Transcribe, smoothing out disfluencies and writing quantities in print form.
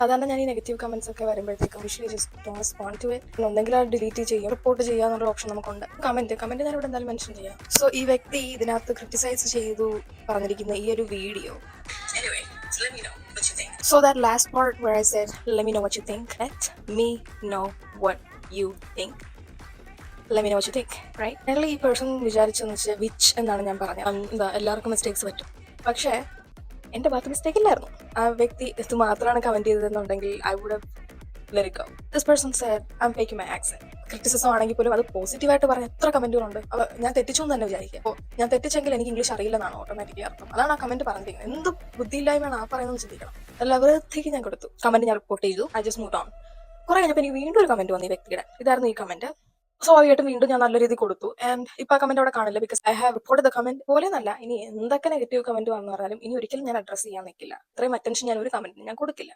സാധാരണ ഞാൻ ഈ നെഗറ്റീവ് കമന്റ്സ് ഒക്കെ വരുമ്പോഴത്തേക്കും visually just respond to it. ഒന്നെങ്കിൽ അത് ഡിലീറ്റ് ചെയ്യുക, റിപ്പോർട്ട് ചെയ്യുക എന്നുള്ള ഓപ്ഷൻ നമുക്കുണ്ട്. കമന്റ് ഞാൻ ഇവിടെ എന്തായാലും മെൻഷൻ ചെയ്യാം. സോ ഈ വ്യക്തി ഇതിനകത്ത് ക്രിട്ടിസൈസ് ചെയ്തു പറഞ്ഞിരിക്കുന്ന ഈ ഒരു video, so that last part where I said let me know what you think, let me know what you think, let me know what you think, right? ഞങ്ങൾ ഈ പേഴ്സൺ വിചാരിച്ചെന്ന് വെച്ചാൽ വിച്ച് എന്നാണ് ഞാൻ പറഞ്ഞത്. എന്താ എല്ലാവർക്കും മിസ്റ്റേക്സ് പറ്റും, പക്ഷേ എൻ്റെ ഭാഗത്ത് മിസ്റ്റേക്ക് ഇല്ലായിരുന്നു. ആ വ്യക്തി ഇത് മാത്രമാണ് കമന്റ് ചെയ്തതെന്നുണ്ടെങ്കിൽ I would have let it go. This person said I'm faking my accent. Criticism ആണെങ്കിൽ പോലും അത് പോസിറ്റീവായിട്ട് പറഞ്ഞ എത്ര കമന്റുകളുണ്ട്. ഞാൻ തെറ്റിച്ചു എന്ന് തന്നെ വിചാരിക്കുക. അപ്പോൾ ഞാൻ തെറ്റിച്ചെങ്കിൽ എനിക്ക് ഇംഗ്ലീഷ് അറിയില്ലെന്നാണ് ഓട്ടോമാറ്റിക്കലി അർത്ഥം. അതാണ് ആ കമന്റ് പറഞ്ഞിരിക്കുന്നത്. എന്ത് ബുദ്ധിയില്ലായ്മയാണ് ആ പറയുന്നത് ചിന്തിക്കണം. എല്ലാ വൃത്തിക്ക് ഞാൻ കൊടുത്തു. കമന്റ് ഞാൻ റിപ്പോർട്ട് ചെയ്തു. I just move on. കുറെ കഴിഞ്ഞപ്പോൾ എനിക്ക് വീണ്ടും ഒരു കമന്റ് വന്നു ഈ വ്യക്തിയുടെ. ഇതായിരുന്നു ഈ കമന്റ്. സ്വാഭാവികമായിട്ടും വീണ്ടും ഞാൻ നല്ല രീതിയിൽ കൊടുത്തു. ആൻഡ് ഇപ്പൊ ആ കമന്റ് അവിടെ കാണില്ല, because I have report the comment. പോലെ എന്നല്ല, ഇനി എന്തൊക്കെ നെഗറ്റീവ് കമന്റ് വന്നു പറഞ്ഞാലും ഇനി ഒരിക്കലും ഞാൻ അഡ്രസ് ചെയ്യാൻ നിൽക്കില്ല. ഇത്രയും അറ്റൻഷൻ ഞാൻ ഒരു കമന്റിന് ഞാൻ കൊടുക്കില്ല.